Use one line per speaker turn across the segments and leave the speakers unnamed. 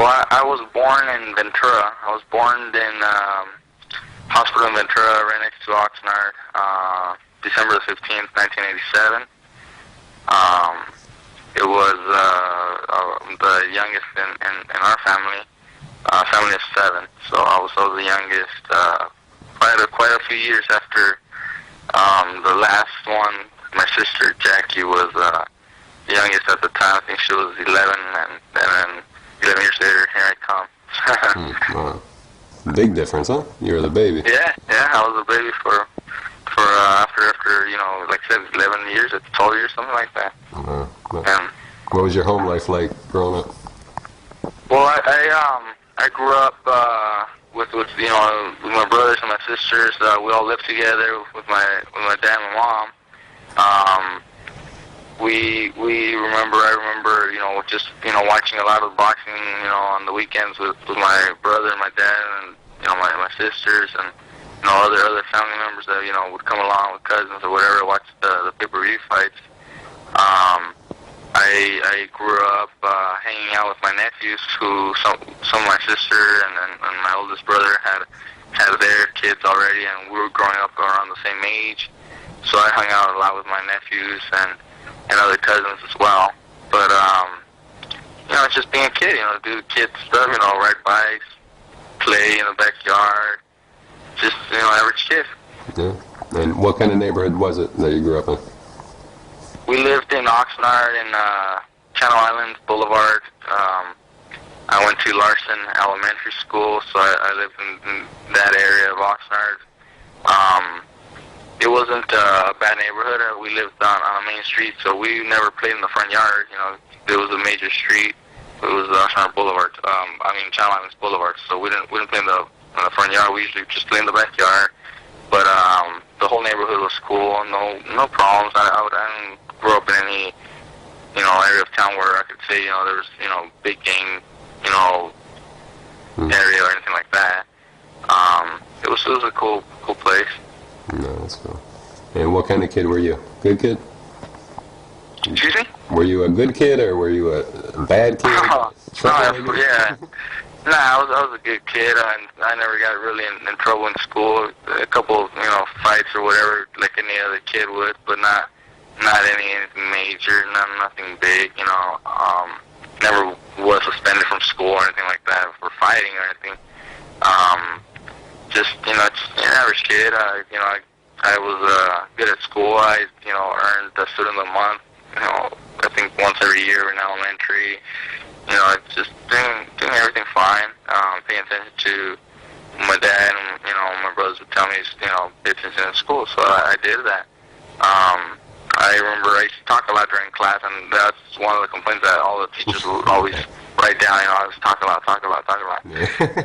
Well, I was born in Ventura. I was born in hospital in Ventura, right next to Oxnard, December the 15th, 1987. It was the youngest in our family, family of 7. So I was the youngest. Quite a few years after the last one. My sister Jackie was the youngest at the time. I think she was 11, and then 11 years later, here I come.
Wow. Big difference, huh? You were the baby.
Yeah, I was a baby for after like I said, 11 years, 12 years, something like that.
What was your home life like growing up?
Well, I grew up with my brothers and my sisters. We all lived together with my dad and my mom. I remember just watching a lot of boxing on the weekends with my brother and my dad and my sisters and other family members that would come along with cousins or whatever to watch the pay-per-view fights. I grew up hanging out with my nephews, who some of my sister and my oldest brother had their kids already, and we were growing up around the same age. So I hung out a lot with my nephews and other cousins as well. But it's just being a kid, do kid stuff, ride bikes, play in the backyard, just average kid.
Yeah. And what kind of neighborhood was it that you grew up in?
We lived in Oxnard in Channel Islands Boulevard. I went to Larson Elementary School, so I lived in that area of Oxnard. It wasn't a bad neighborhood. We lived on a main street, so we never played in the front yard. It was a major street. It was Oxnard Boulevard. Channel Islands Boulevard. So we didn't play in the front yard. We usually just play in the backyard. But the whole neighborhood was cool. No problems. I didn't grow up in any area of town where I could say there was big gang area or anything like that. It was a cool place.
No, that's cool. And what kind of kid were you? Good kid?
Excuse me?
Were you a good kid or were you a bad kid?
Yeah. Nah, I was a good kid. I never got really in trouble in school. A couple of fights or whatever, like any other kid would, but not anything major, nothing big. Never was suspended from school or anything like that for fighting or anything. Just an average kid. I was good at school. I earned the student of the month. I think once every year in elementary. Just doing everything fine. Paying attention to my dad and my brothers would tell me pay attention in school. So I did that. I remember I used to talk a lot during class, and that's one of the complaints that all the teachers would always write down. I was talk a lot.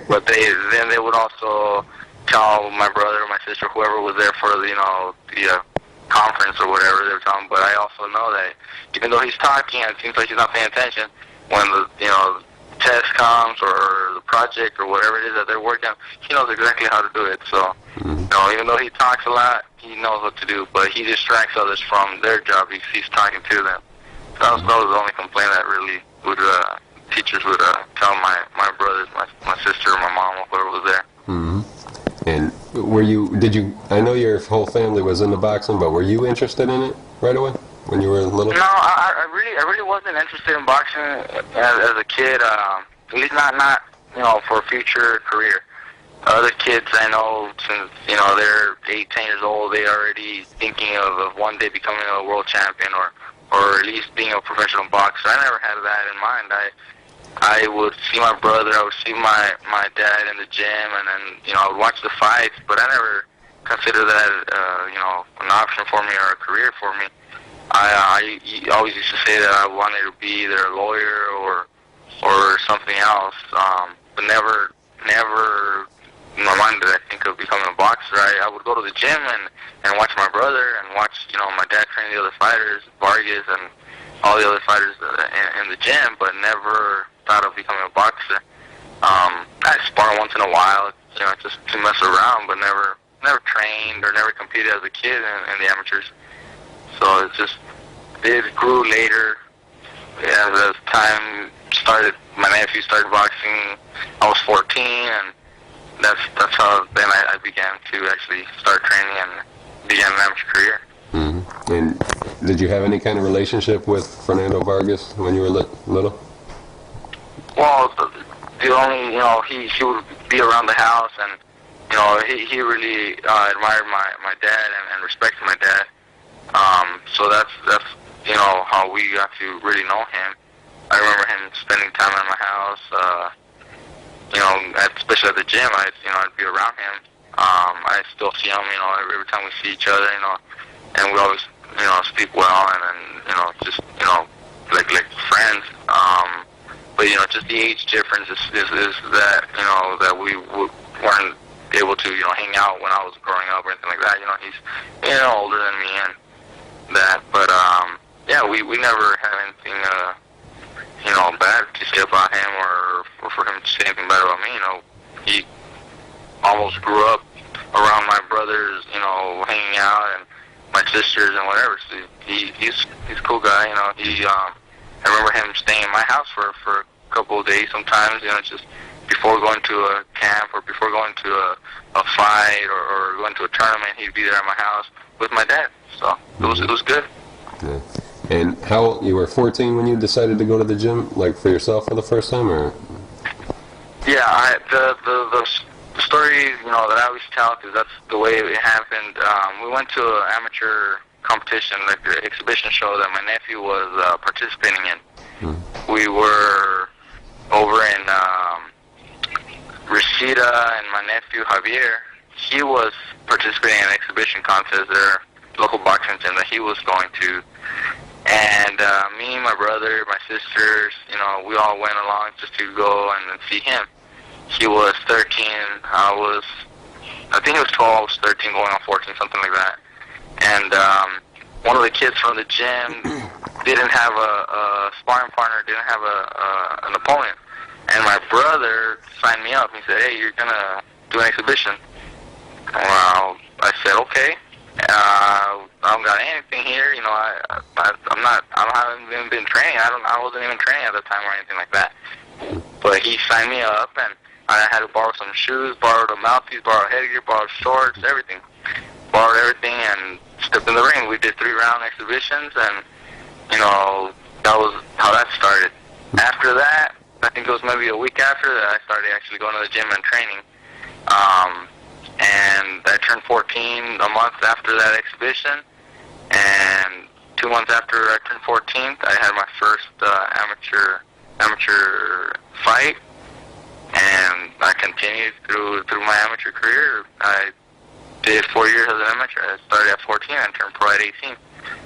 But then they would also tell my brother or my sister, whoever was there for the conference or whatever they were telling. But I also know that even though he's talking, it seems like he's not paying attention. When the test comes or the project or whatever it is that they're working on, he knows exactly how to do it. So even though he talks a lot, he knows what to do. But he distracts others from their job because he's talking to them. So that was the only complaint that really would teachers would tell my brothers, my sister, my mom, or whoever was there.
Mm-hmm. And I know your whole family was into boxing, but were you interested in it right away when you were little?
No, I really wasn't interested in boxing as a kid. At least not for a future career. Other kids I know, since they're 8, 10 years old, they already thinking of one day becoming a world champion or at least being a professional boxer. I never had that in mind. I would see my brother, I would see my dad in the gym, and then I would watch the fights, but I never considered that an option for me or a career for me. I always used to say that I wanted to be either a lawyer or something else, but never in my mind did I think of becoming a boxer. I would go to the gym and watch my brother and watch my dad train the other fighters, Vargas and all the other fighters in the gym, but never thought of becoming a boxer. I spar once in a while, just to mess around, but never trained or never competed as a kid in the amateurs. So it grew later as time my nephew started boxing. I was 14, and that's how then I began to actually start training and began an amateur career.
Mm-hmm. And did you have any kind of relationship with Fernando Vargas when you were little?
Well, the only, he would be around the house, and he really admired my dad and respected my dad. So that's how we got to really know him. I remember him spending time at my house. Especially at the gym, I'd be around him. I still see him, every time we see each other, and we always, speak well, and just, like friends. But just the age difference is that, that we weren't able to, hang out when I was growing up or anything like that. He's, older than me and that. But, we never had anything, bad to say about him or for him to say anything bad about me. He almost grew up around my brothers, hanging out, and my sisters and whatever. So he's a cool guy. I remember him staying in my house for a couple of days sometimes. Just before going to a camp or before going to a fight or going to a tournament, he'd be there at my house with my dad. So it was good.
Yeah. And you were 14 when you decided to go to the gym, like for yourself for the first time, or?
Yeah, the story, that I always tell, because that's the way it happened. We went to an amateur competition, like the exhibition show that my nephew was participating in. We were over in Reseda, and my nephew Javier, he was participating in an exhibition contest there, local boxing gym that he was going to. And me, my brother, my sisters, we all went along just to go and see him. He was 13. I think he was 12. I was 13, going on 14, something like that. And one of the kids from the gym didn't have a sparring partner, didn't have an opponent. And my brother signed me up. He said, "Hey, you're gonna do an exhibition." Well, I said, "Okay." I don't got anything here, I haven't even been training. I wasn't even training at the time or anything like that. But he signed me up, and I had to borrow some shoes, borrowed a mouthpiece, borrowed headgear, borrowed shorts, everything. Borrowed everything and stepped in the ring. We did 3-round exhibitions, and that was how that started. After that, I think it was maybe a week after that I started actually going to the gym and training. And I turned 14 a month after that exhibition, and 2 months after I turned 14, I had my first amateur fight, and I continued through my amateur career. I did 4 years as an amateur. I started at 14 and turned pro at 18.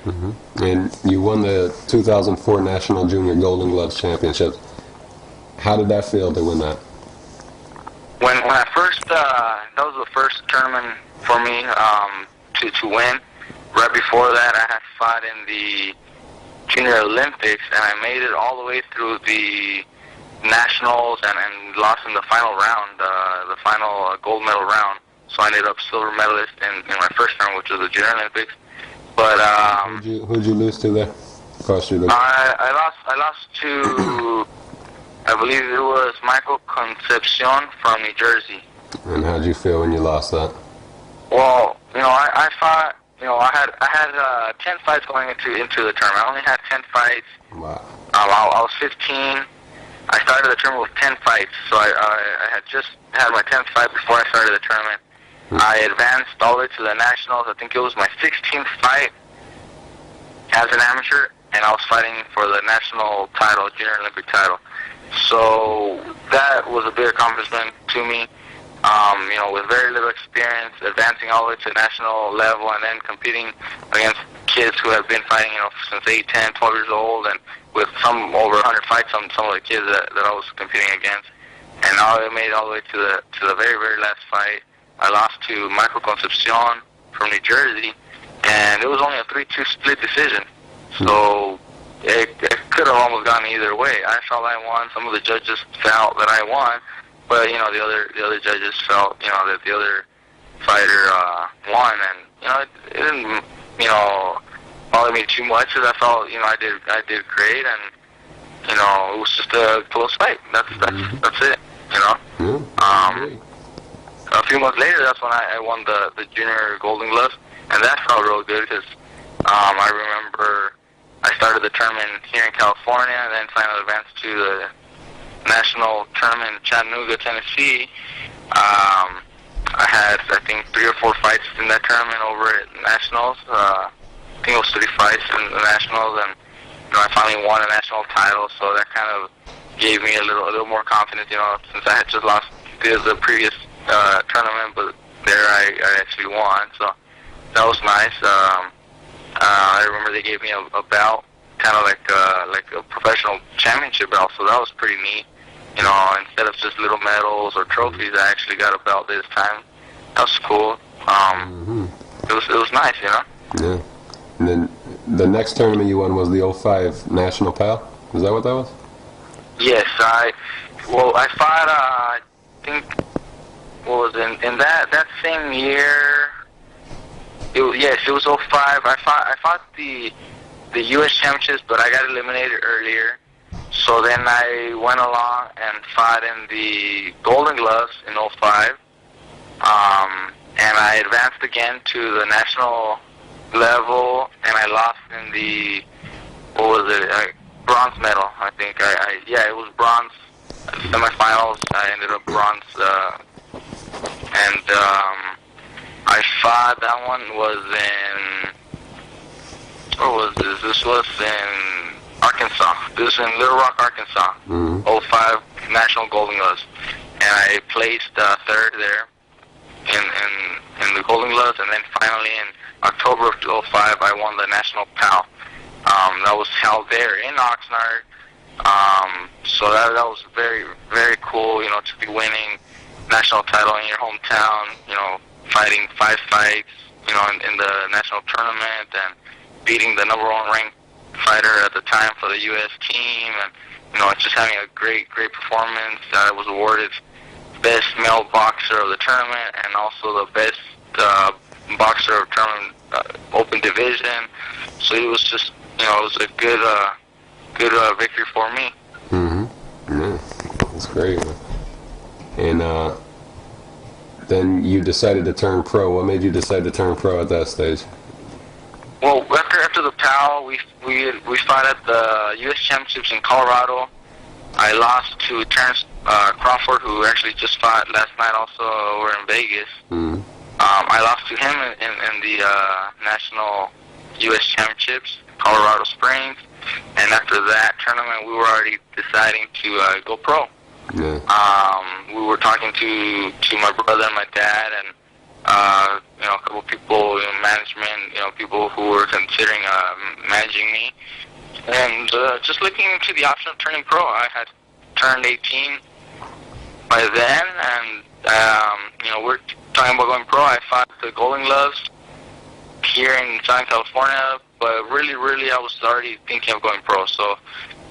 Mm-hmm. And you won the 2004 National Junior Golden Gloves Championship. How did that feel to win that?
When I first, that was the first tournament for me to win. Right before that, I had fought in the Junior Olympics, and I made it all the way through the nationals and lost in the final round, the final gold medal round. So I ended up silver medalist in my first round, which was the Junior Olympics. But
who'd you lose to there?
I lost to, I believe it was Michael Concepcion from New Jersey.
And how'd you feel when you lost that?
Well, I fought. I had 10 fights going into the tournament. I only had 10 fights.
Wow.
I was 15. I started the tournament with 10 fights, so I had just had my 10th fight before I started the tournament. I advanced all the way to the nationals. I think it was my 16th fight as an amateur, and I was fighting for the national title, Junior Olympic title. So that was a big accomplishment to me. With very little experience, advancing all the way to the national level, and then competing against kids who have been fighting, since 8, 10, 12 years old, and with some over 100 fights on some of the kids that I was competing against. And I made it all the way to the very, very last fight. I lost to Michael Concepcion from New Jersey, and it was only a 3-2 split decision. So it could have almost gone either way. I felt I won. Some of the judges felt that I won, but the other judges felt that the other fighter won, and it didn't bother me too much, because I felt I did great, and you know, it was just a close fight. That's it. You know. A few months later, that's when I won the junior Golden Gloves, and that felt real good because I remember I started the tournament here in California, and then finally advanced to the national tournament in Chattanooga, Tennessee. I had, I think, 3 or 4 fights in that tournament over at Nationals. I think it was 3 fights in the Nationals, and you know, I finally won a national title, so that kind of gave me a little more confidence, you know, since I had just lost the previous tournament, but there I actually won, so that was nice. I remember they gave me a belt, kind of like a professional championship belt, so that was pretty neat. You know, instead of just little medals or trophies, I actually got a belt this time. That was cool. It was nice, you know.
Yeah. And then the next tournament you won was the '05 National Pal. Is that what that was?
Yes, I fought. I think what was in that same year. It was '05. I fought the U.S. Championships, but I got eliminated earlier. So then I went along and fought in the Golden Gloves in '05, and I advanced again to the national level, and I lost in the, what was it, bronze medal, I think. It was bronze semifinals. I ended up bronze, and I fought, that one was in, where was this? This was in Arkansas. This was in Little Rock, Arkansas. 05 National Golden Gloves, and I placed third there in the Golden Gloves, and then finally in October of '05 I won the National PAL. That was held there in Oxnard. So that was very, very cool, you know, to be winning national title in your hometown, you know, fighting 5 fights, you know, in the national tournament, and beating the #1 ranked fighter at the time for the U.S. team, and you know, just having a great performance. I was awarded best male boxer of the tournament, and also the best boxer of tournament open division. So it was just, you know, it was a good victory for me.
Yeah, that's great. And then you decided to turn pro. What made you decide to turn pro at that stage?
Well, after the PAL, we fought at the U.S. Championships in Colorado. I lost to Terrence Crawford, who actually just fought last night also over in Vegas. I lost to him in the national U.S. Championships, Colorado Springs. And after that tournament, we were already deciding to go pro. We were talking to my brother and my dad, and you know, a couple people in management, you know, people who were considering managing me, and just looking into the option of turning pro. I had turned 18 by then, and you know, we're talking about going pro. I fought the Golden Gloves here in Southern California, but really, I was already thinking of going pro. So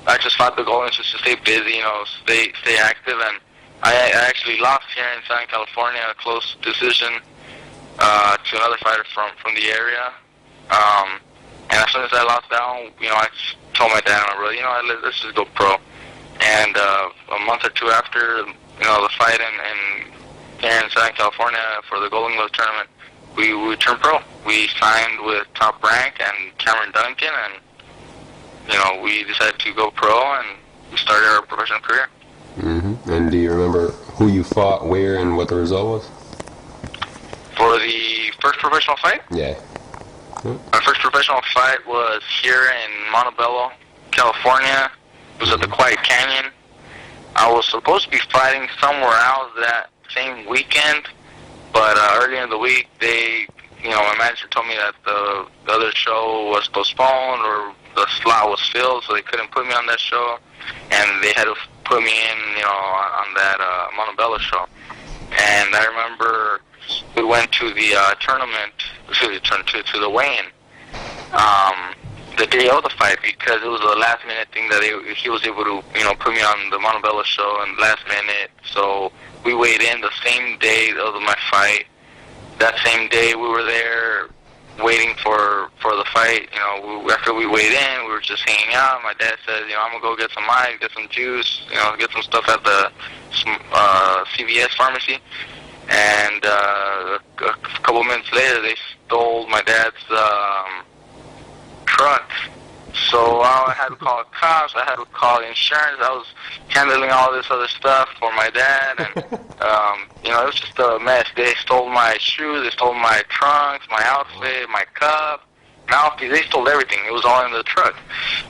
I just fought the Golden just to stay busy, you know, stay active, and I actually lost here in Southern California, a close decision to another fighter from the area. And as soon as I lost that one, you know, I just told my dad and my brother, you know, let's just go pro. And a month or 2 after, you know, the fight here in Southern California for the Golden Glove tournament, we turned pro. We signed with Top Rank and Cameron Duncan, and you know, we decided to go pro, and we started our professional career.
And do you remember who you fought, where, and what the result was?
For the first professional fight?
Yeah.
My first professional fight was here in Montebello, California. It was at the Quiet Canyon. I was supposed to be fighting somewhere else that same weekend, but early in the week, you know, my manager told me that the other show was postponed, or the slot was filled, so they couldn't put me on that show, and they had to put me in, you know, on that Montebello show. And I remember we went to the tournament, to the weigh-in, the day of the fight, because it was a last-minute thing that he was able to, you know, put me on the Montebello show and last minute. So we weighed in the same day of my fight. That same day we were there waiting for the fight. You know, after we weighed in, we were just hanging out. My dad said, you know, I'm gonna go get some ice, get some juice, you know, get some stuff at the CVS pharmacy. And a couple minutes later, they stole my dad's truck. So I had to call cops. I had to call insurance. I was handling all this other stuff for my dad, and you know, it was just a mess. They stole my shoes. They stole my trunks, my outfit, my cup, mouthpiece. They stole everything. It was all in the truck.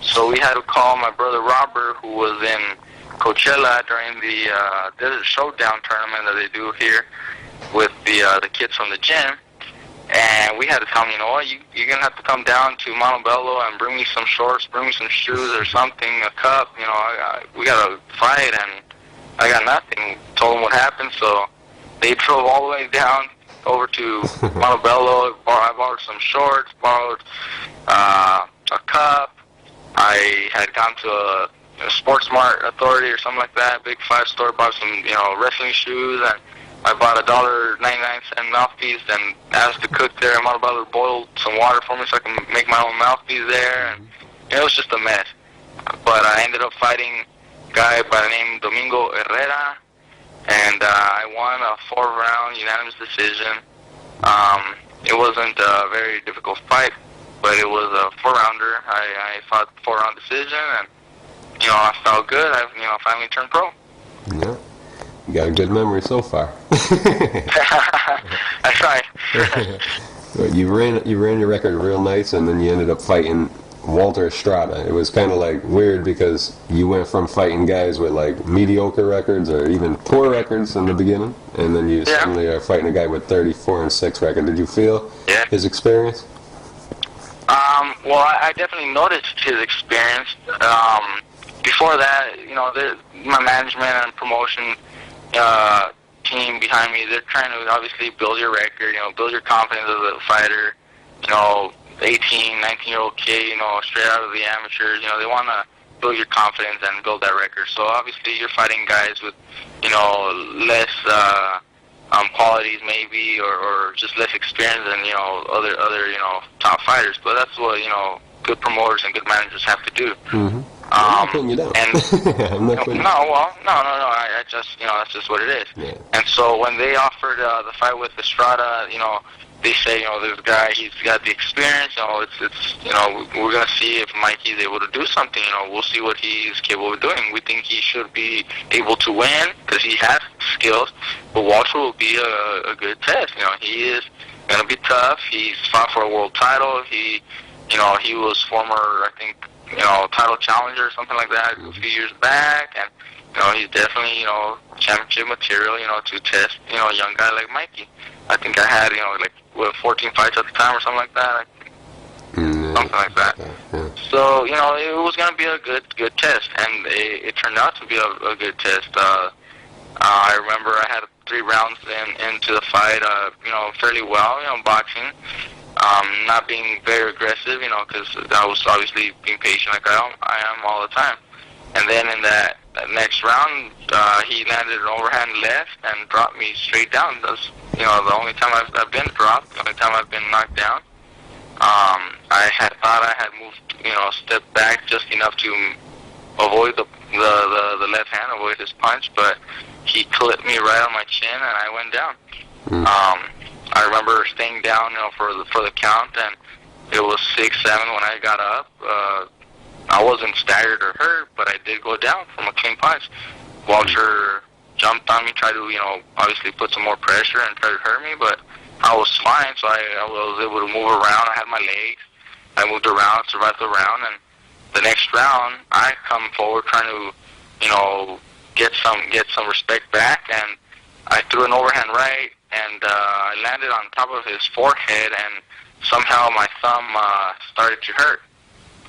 So we had to call my brother Robert, who was in Coachella during the Desert Showdown tournament that they do here with the kids from the gym. And we had to tell him, you know what, you're going to have to come down to Montebello and bring me some shorts, bring me some shoes or something, a cup. You know, we got to fight, and I got nothing. Told them what happened, so they drove all the way down over to Montebello. I borrowed some shorts, borrowed a cup. I had gone to a Sports Mart Authority or something like that, big 5-store, bought some, you know, wrestling shoes, and I bought a $1.99 mouthpiece and asked the cook there in Montebello to boil some water for me so I can make my own mouthpiece there. And it was just a mess. But I ended up fighting a guy by the name Domingo Herrera, and I won a 4-round unanimous decision. It wasn't a very difficult fight, but it was a 4-rounder. I fought 4-round decision, and you know, I felt good. I finally turned pro.
Yeah. You got a good memory so far.
I tried.
You ran your record real nice, and then you ended up fighting Walter Estrada. It was kind of like weird because you went from fighting guys with like mediocre records or even poor records in the beginning, and then you suddenly are fighting a guy with 34-6 record. Did you feel his experience?
Well, I definitely noticed his experience. Before that, you know, my management and promotion team behind me, they're trying to obviously build your record, you know, build your confidence as a fighter. You know, 18, 19-year-old kid, you know, straight out of the amateurs, you know, they want to build your confidence and build that record. So obviously you're fighting guys with, you know, less qualities maybe, or just less experience than, you know, other you know, top fighters. But that's what, you know, good promoters and good managers have to do.
Mm-hmm. I'm not putting you down.
And no. I just, you know, that's just what it is.
Yeah.
And so when they offered the fight with Estrada, you know, they say, you know, this guy, he's got the experience. You know, it's, you know, we're gonna see if Mikey's able to do something. You know, we'll see what he's capable of doing. We think he should be able to win because he has skills. But Walter will be a good test. You know, he is gonna be tough. He's fought for a world title. He was former, I think, you know, title challenger or something like that a few years back, and you know, he's definitely, you know, championship material, you know, to test, you know, a young guy like Mikey. I think I had, you know, like 14 fights at the time or something like that. Something like that.
Yeah.
So, you know, it was gonna be a good test, and it turned out to be a good test. I remember I had 3 rounds into the fight, you know, fairly well, you know, boxing. Not being very aggressive, you know, because I was obviously being patient like I am all the time. And then in that next round, he landed an overhand left and dropped me straight down. That's, you know, the only time I've been dropped, the only time I've been knocked down. I had thought I had moved, you know, stepped back just enough to avoid the left hand, avoid his punch, but he clipped me right on my chin and I went down. I remember staying down, you know, for the count, and it was 6-7 when I got up. I wasn't staggered or hurt, but I did go down from a clean punch. Walter jumped on me, tried to, you know, obviously put some more pressure and try to hurt me, but I was fine, so I was able to move around. I had my legs. I moved around, survived the round, and the next round, I come forward trying to, you know, get some respect back, and I threw an overhand right, and I landed on top of his forehead, and somehow my thumb started to hurt.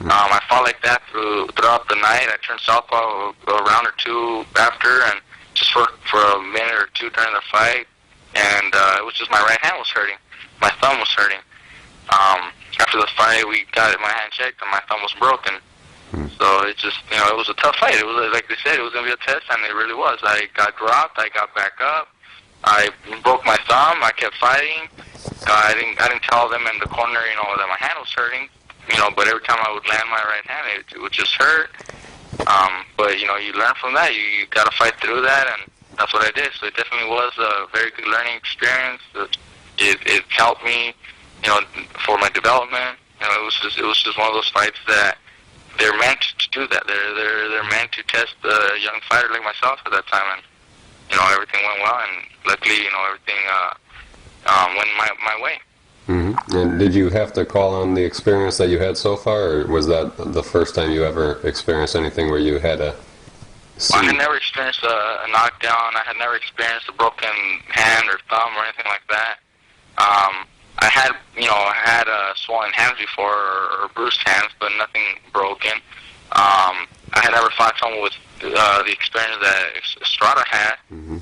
I fought like that throughout the night. I turned southpaw a round or two after, and just for a minute or two during the fight, and it was just my right hand was hurting. My thumb was hurting. After the fight, we got my hand checked, and my thumb was broken. So it just, you know, it was a tough fight. It was, like they said, it was going to be a test, and it really was. I got dropped. I got back up. I broke my thumb. I kept fighting. I didn't tell them in the corner, that my hand was hurting. But every time I would land my right hand, it would just hurt. But you learn from that. You got to fight through that, and that's what I did. So it definitely was a very good learning experience. It helped me, for my development. It was just one of those fights that they're meant to do that. They're meant to test a young fighter like myself at that time, and everything went well, and luckily, everything went my way.
Mm-hmm. And did you have to call on the experience that you had so far, or was that the first time you ever experienced anything where you had a see?
Well, I had never experienced a knockdown. I had never experienced a broken hand or thumb or anything like that. I had swollen hands before or bruised hands, but nothing broken. I had never fought someone with the experience that Estrada had.
Mm-hmm.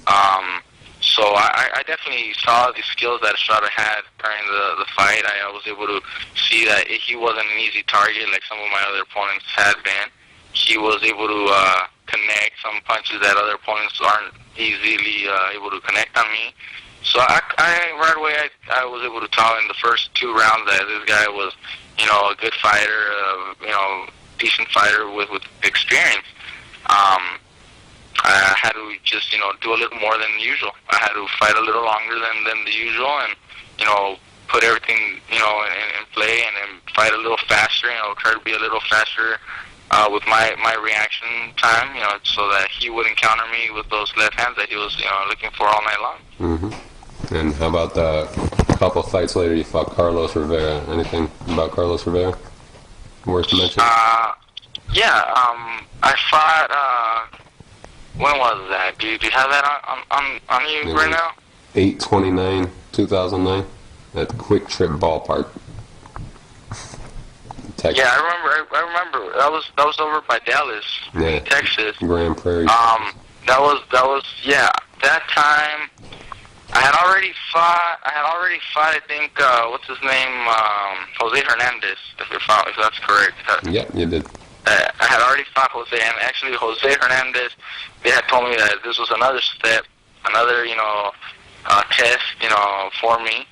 So I definitely saw the skills that Estrada had during the fight. I was able to see that he wasn't an easy target like some of my other opponents had been. He was able to connect some punches that other opponents aren't easily able to connect on me. So I right away I was able to tell in the first 2 rounds that this guy was, a good fighter, decent fighter with experience. I had to just, do a little more than usual. I had to fight a little longer than the usual, and, put everything, in play, and then fight a little faster, try to be a little faster with my reaction time, so that he wouldn't counter me with those left hands that he was, looking for all night long.
Mm-hmm. And how about the couple fights later you fought Carlos Rivera? Anything about Carlos Rivera worth mentioning?
Yeah, I fought, when was that? Do you have that on you
Maybe
right now?
8/29/2009 at Quick Trip Ballpark, Texas.
Yeah, I remember. That was over by Dallas, in Texas.
Grand Prairie.
That was that time I had already fought, I think, what's his name, Jose Hernandez, if that's correct.
Yeah, you did.
I had already fought Jose, and actually Jose Hernandez, they had told me that this was another step, another, test, for me.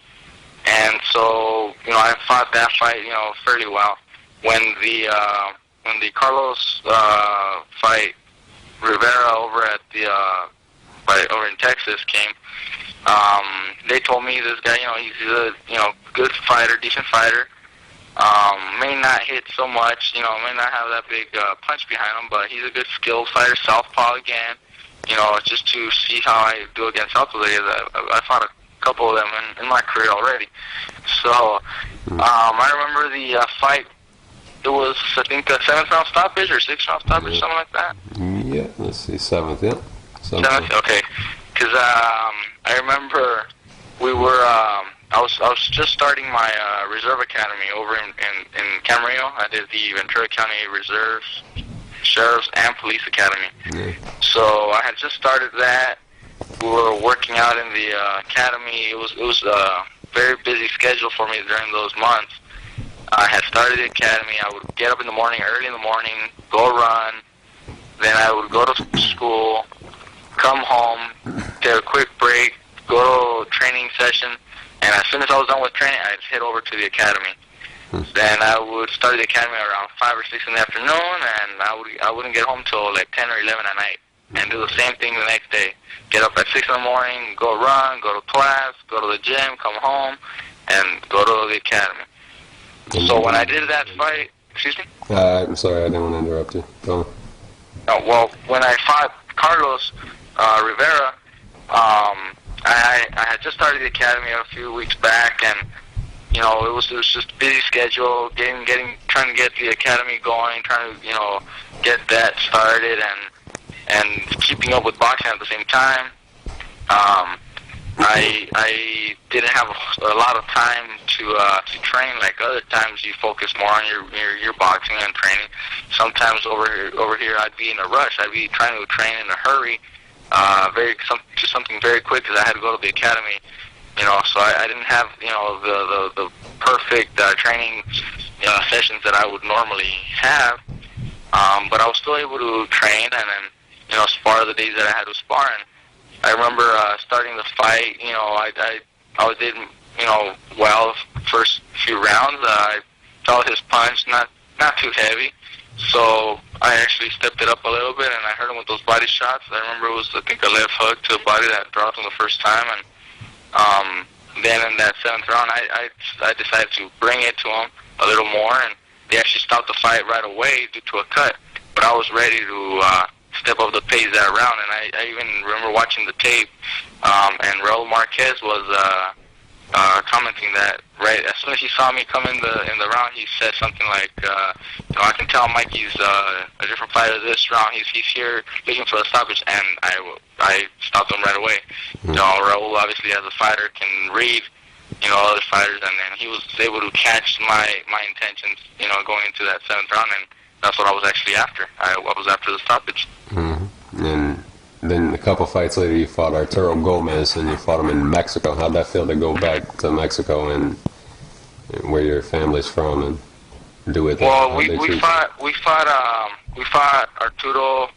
And so, I fought that fight, fairly well. When the Carlos fight, Rivera over at over in Texas came, they told me this guy, he's a, good fighter, decent fighter. May not hit so much, may not have that big punch behind him, but he's a good skilled fighter, southpaw again. Just to see how I do against southpaws. I fought a couple of them in my career already. So I remember the fight. It was, I think, a 7th-round stoppage or 6th-round stoppage, something like that.
Yeah, let's see, 7th, yeah.
7th, okay. Because I remember we were, I was just starting my reserve academy over in Camarillo. I did the Ventura County Reserves, Sheriff's, and Police Academy.
Yeah.
So I had just started that. We were working out in the academy. It was a very busy schedule for me during those months. I had started the academy. I would get up in the morning, early in the morning, go run. Then I would go to school, come home, take a quick break, go to a training session, and as soon as I was done with training, I'd head over to the academy. Then I would start the academy around 5 or 6 in the afternoon, and I wouldn't get home till like 10 or 11 at night, and do the same thing the next day. Get up at 6 in the morning, go run, go to class, go to the gym, come home, and go to the academy. So when I did that fight, excuse me?
I'm sorry, I didn't want to interrupt you. Go on.
Well, when I fought Carlos Rivera, I had just started the academy a few weeks back, and it was just a busy schedule, trying to get the academy going, trying to get that started, and keeping up with boxing at the same time. I didn't have a lot of time to train like other times. You focus more on your boxing and training. Sometimes over here I'd be in a rush. I'd be trying to train in a hurry, something very quick because I had to go to the academy. So I didn't have the perfect training sessions that I would normally have. But I was still able to train and then spar the days that I had to spar. And I remember starting the fight. I did well first few rounds. I felt his punch, not too heavy, so I actually stepped it up a little bit, and I hurt him with those body shots. I remember it was, I think, a left hook to the body that dropped him the first time, and then in that 7th round, I decided to bring it to him a little more, and they actually stopped the fight right away due to a cut. But I was ready to step up the pace that round, and I even remember watching the tape, and Raul Marquez was commenting that right as soon as he saw me come in the round, he said something like, I can tell Mikey's a different fighter this round. He's here looking for a stoppage, and I stopped him right away. Raul obviously as a fighter can read other fighters, and he was able to catch my intentions going into that 7th round, and that's what I was actually after. I was after the stoppage.
And then a couple fights later, you fought Arturo Gomez, and you fought him in Mexico. How'd that feel to go back to Mexico and where your family's from and do it?
Well, we fought Arturo.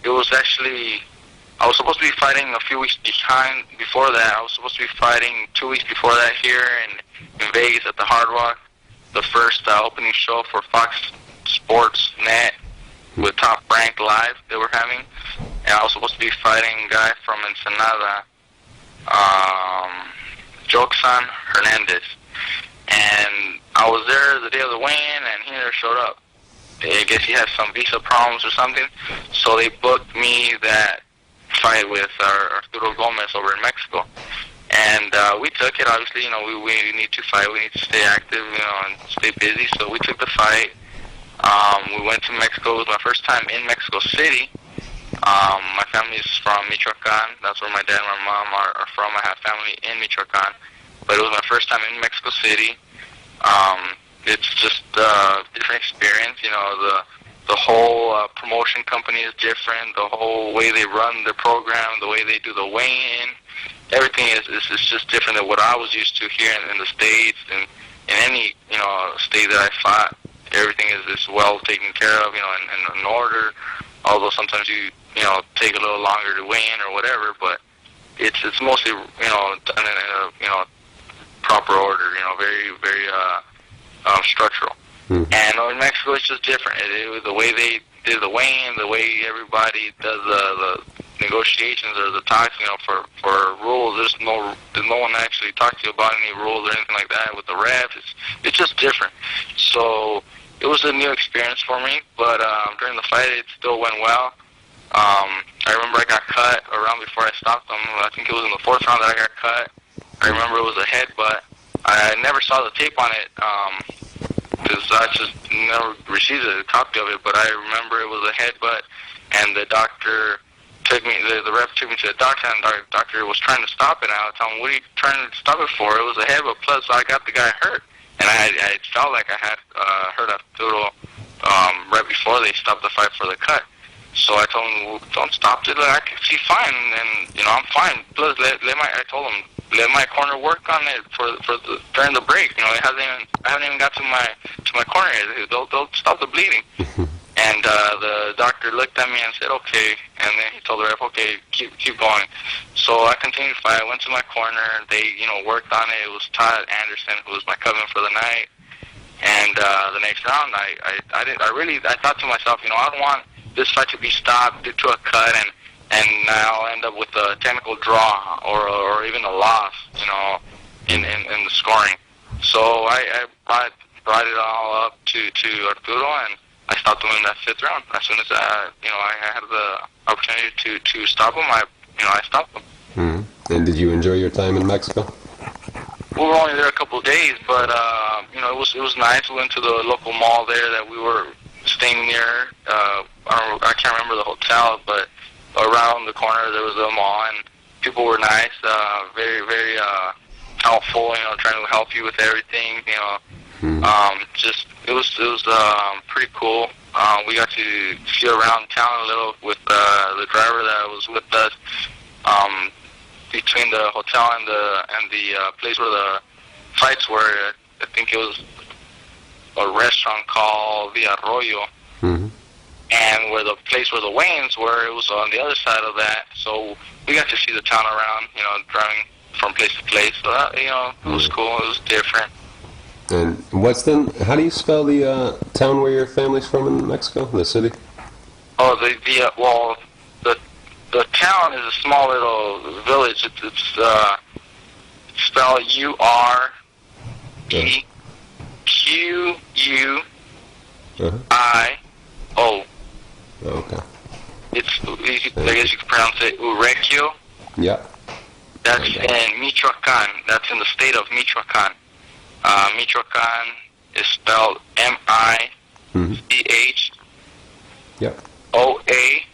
It was actually, I was supposed to be fighting a few weeks before that. I was supposed to be fighting 2 weeks before that here in Vegas at the Hard Rock, the first opening show for Fox Sports Net with Top Rank Live they were having. And I was supposed to be fighting a guy from Ensenada, Joxan Hernandez. And I was there the day of the weigh-in, and he never showed up. I guess he had some visa problems or something. So they booked me that fight with Arturo Gomez over in Mexico. And we took it. Obviously, we need to fight. We need to stay active, and stay busy. So we took the fight. We went to Mexico. It was my first time in Mexico City. My family is from Michoacan. That's where my dad and my mom are from. I have family in Michoacan. But it was my first time in Mexico City. It's just a different experience. The whole promotion company is different. The whole way they run their program, the way they do the weigh-in, everything is just different than what I was used to here in the States and in any state that I fought. Everything is well taken care of, in order. Although sometimes you take a little longer to weigh in or whatever, but it's mostly done in a proper order. Very very structural. And in Mexico, it's just different. The way they do the weigh-in, the way everybody does the negotiations or the talks, for rules. There's no one to actually talk to you about any rules or anything like that with the refs. It's just different. So it was a new experience for me, but during the fight, it still went well. I remember I got cut around before I stopped them. I think it was in the 4th round that I got cut. I remember it was a headbutt. I never saw the tape on it because I just never received a copy of it, but I remember it was a headbutt, and the doctor took me, the ref took me to the doctor, and the doctor was trying to stop it, and I was telling him, what are you trying to stop it for? It was a headbutt, plus I got the guy hurt. And I felt like I had hurt Arturo right before they stopped the fight for the cut. So I told him, well, don't stop it. I can see fine, and I'm fine. Plus, I told him, let my corner work on it during the break. I haven't even got to my corner yet. They'll stop the bleeding. And the doctor looked at me and said, okay. And then he told the ref, okay, keep going. So I continued to fight. I went to my corner. They, worked on it. It was Todd Anderson, who was my cousin for the night. And the next round, I thought to myself, I don't want this fight to be stopped due to a cut, and I'll end up with a technical draw or even a loss, in the scoring. So I brought it all up to Arturo, and I stopped him in that 5th round. As soon as I had the opportunity to stop him, I stopped him.
Mm-hmm. And did you enjoy your time in Mexico?
We were only there a couple of days, but it was nice. We went to the local mall there that we were staying near. I can't remember the hotel, but around the corner there was a mall, and people were nice, very very helpful. Trying to help you with everything. It was pretty cool. We got to see around town a little with the driver that was with us. Between the hotel and the place where the fights were, I think it was a restaurant called The Arroyo. Mm-hmm. and where the place where the weigh-ins were, it was on the other side of that. So we got to see the town around, driving from place to place. So that, it was cool. It was different.
And how do you spell the town where your family's from in Mexico, the city?
Oh, the town is a small little village. It's spelled Urequio.
Okay.
I guess you could pronounce it Urequio.
Yeah.
That's in Michoacan. That's in the state of Michoacan. Michoacan is spelled M-I-C-H.
Yep.
O-A-C-A-N.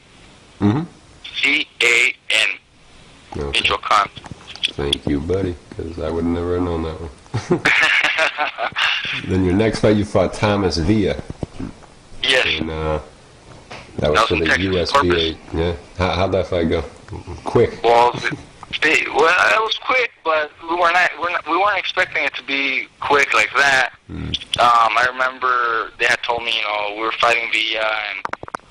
Okay.
Michoacan.
Thank you, buddy, because I would never have known that one. Then your next fight, you fought Thomas Villa.
Yes.
And that was for the USBA. Yeah. How'd that fight go? Quick.
Well, it was quick, but we weren't expecting it to be quick like that. I remember they had told me, we were fighting Villa, and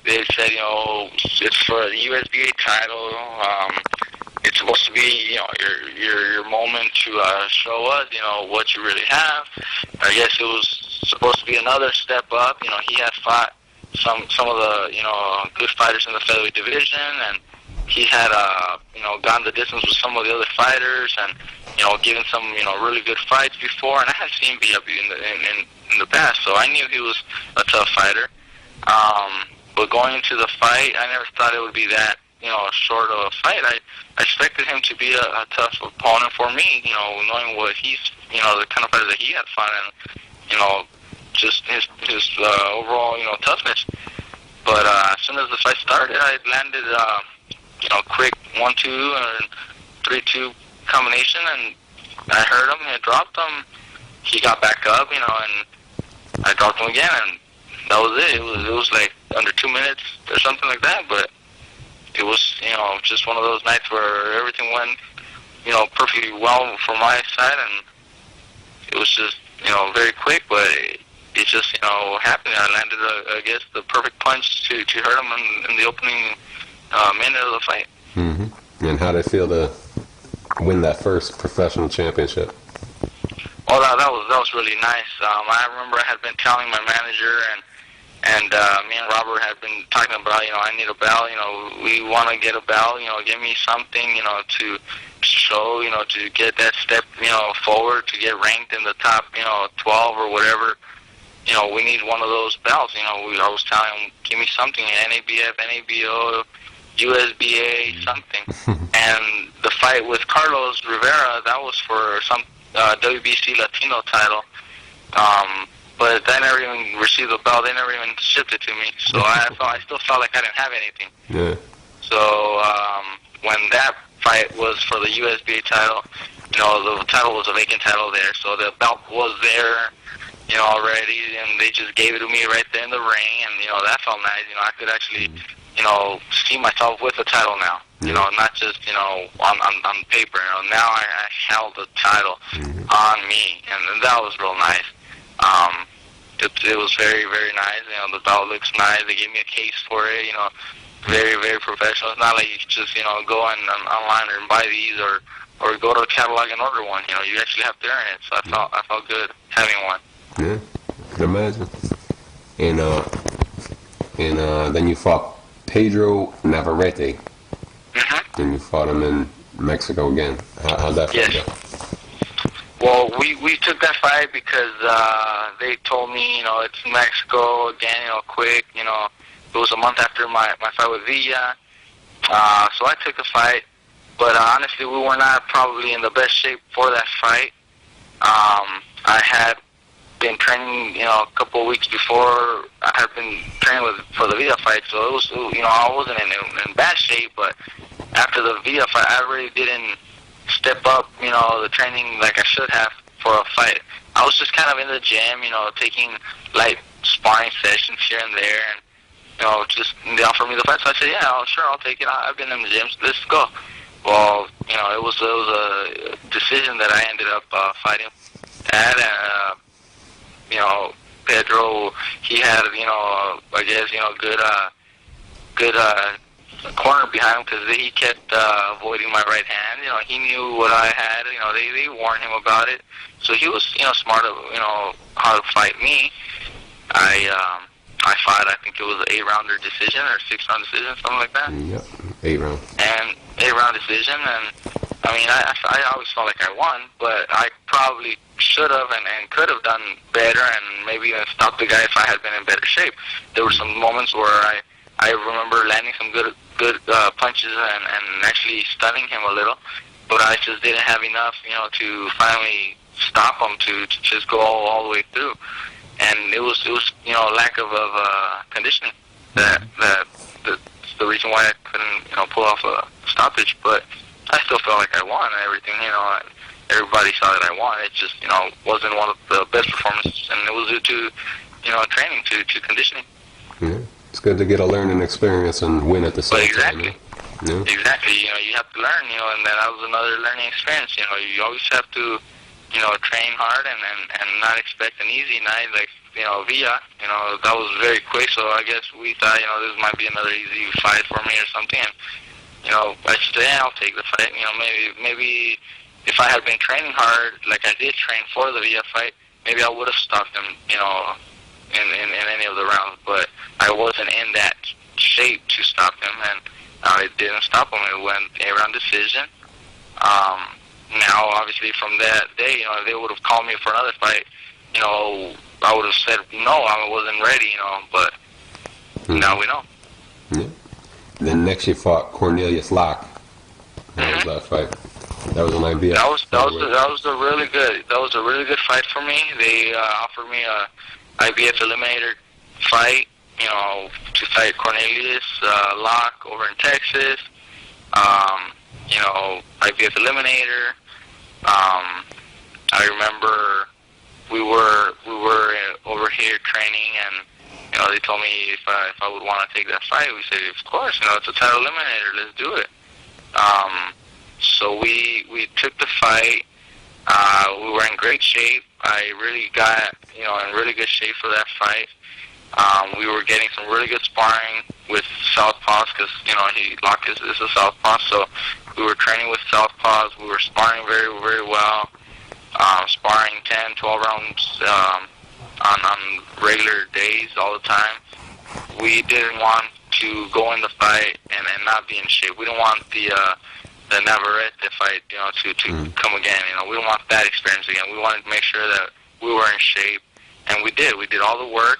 they said, it's for the USBA title. It's supposed to be, your moment to show us, what you really have. I guess it was supposed to be another step up. He had fought some of the, good fighters in the featherweight division, and he had, gone the distance with some of the other fighters, and given some, really good fights before. And I had seen Villa in the past, so I knew he was a tough fighter. But going into the fight, I never thought it would be that, short of a fight. I expected him to be a tough opponent for me, knowing what he's, the kind of fighter that he had fought, and, just his overall, toughness. But as soon as the fight started, I landed, quick 1-2 and 3-2 combination, and I hurt him, and I dropped him. He got back up, and I dropped him again, and that was it. It was like under 2 minutes or something like that, but it was, just one of those nights where everything went, perfectly well for my side, and it was just, very quick, but it just, happened. I landed, I guess, the perfect punch to hurt him in the opening minute of the fight.
Mm-hmm. And how did it feel to win that first professional championship?
Oh, that was really nice. I remember I had been telling my manager, and me and Robert had been talking about, I need a belt, we want to get a belt, give me something, to show, to get that step, forward, to get ranked in the top, 12 or whatever. We need one of those belts. I was telling him, give me something, NABF, NABO, USBA, something. And the fight with Carlos Rivera, that was for some WBC Latino title. But I never even received the belt. They never even shipped it to me. So I still felt like I didn't have anything.
Yeah.
So when that fight was for the USBA title, the title was a vacant title there. So the belt was there, already, and they just gave it to me right there in the ring, and, that felt nice. I could actually, see myself with the title now, not just, on paper. Now I held the title on me, and that was real nice. It was very, very nice. The belt looks nice. They gave me a case for it, very, very professional. It's not like you just, go online and buy these or go to a catalog and order one. You actually have to earn it. So I felt good having one.
Yeah, I can imagine. And then you fought Pedro Navarrete. Mm-hmm. And you fought him in Mexico again. How'd that fight go?
Well, we took that fight because they told me, it's Mexico again, quick. It was a month after my fight with Villa. So I took the fight. But honestly, we were not probably in the best shape for that fight. I had been training, a couple of weeks before. I had been training for the Villa fight, so it was, I wasn't in bad shape. But after the Villa fight, I really didn't step up, the training like I should have for a fight. I was just kind of in the gym, taking light sparring sessions here and there, and just they offered me the fight, so I said, yeah, sure, I'll take it. I've been in the gym, so let's go. Well, it was a decision that I ended up fighting at, and Pedro, he had, I guess, good good corner behind him because he kept avoiding my right hand. You know, he knew what I had. You know, they warned him about it. So he was, you know, smart of, you know, how to fight me. I fought, I think it was an 8-rounder decision or 6-round decision, something like that.
Yep, 8-round.
And 8-round decision, and I mean, I always felt like I won, but I probably should have and could have done better and maybe even stopped the guy if I had been in better shape. There were some moments where I remember landing some good punches and actually stunning him a little, but I just didn't have enough, you know, to finally stop him to just go all the way through. And it was you know, lack of conditioning that's the reason why I couldn't, you know, pull off a stoppage. But I still felt like I won and everything, you know. Everybody saw that I won. It just, you know, wasn't one of the best performances, and it was due to, you know, training, to conditioning.
Yeah. It's good to get a learning experience and win at the same
exactly.
time. Yeah.
Exactly. You know, you have to learn, you know, and that was another learning experience. You know, you always have to, you know, train hard and not expect an easy night like, you know, Villa. You know, that was very quick, so I guess we thought, you know, this might be another easy fight for me or something. And, you know, I said, yeah, I'll take the fight. You know, maybe if I had been training hard, like I did train for the Villa fight, maybe I would have stopped him, you know, in any of the rounds. But I wasn't in that shape to stop him, and it didn't stop him. It went 8-round decision. Now, obviously, from that day, you know, if they would have called me for another fight, you know, I would have said no, I wasn't ready, you know, but now we know.
Yeah. Then next you fought Cornelius Locke. How was that fight? That was an IBF.
That was a really good fight for me. They offered me a IBF eliminator fight, you know, to fight Cornelius Locke over in Texas. You know, IBF eliminator. I remember we were over here training, and you know, they told me if I would want to take that fight. We said, of course, you know, it's a title eliminator, let's do it. So we took the fight. We were in great shape. I really got, you know, in really good shape for that fight. We were getting some really good sparring with southpaws because, you know, Locke is a southpaw, so we were training with southpaws. We were sparring very, very well, sparring 10, 12 rounds on regular days all the time. We didn't want to go in the fight and not be in shape. We didn't want the Navarrete fight, you know, to come again. You know, we didn't want that experience again. We wanted to make sure that we were in shape, and we did. We did all the work.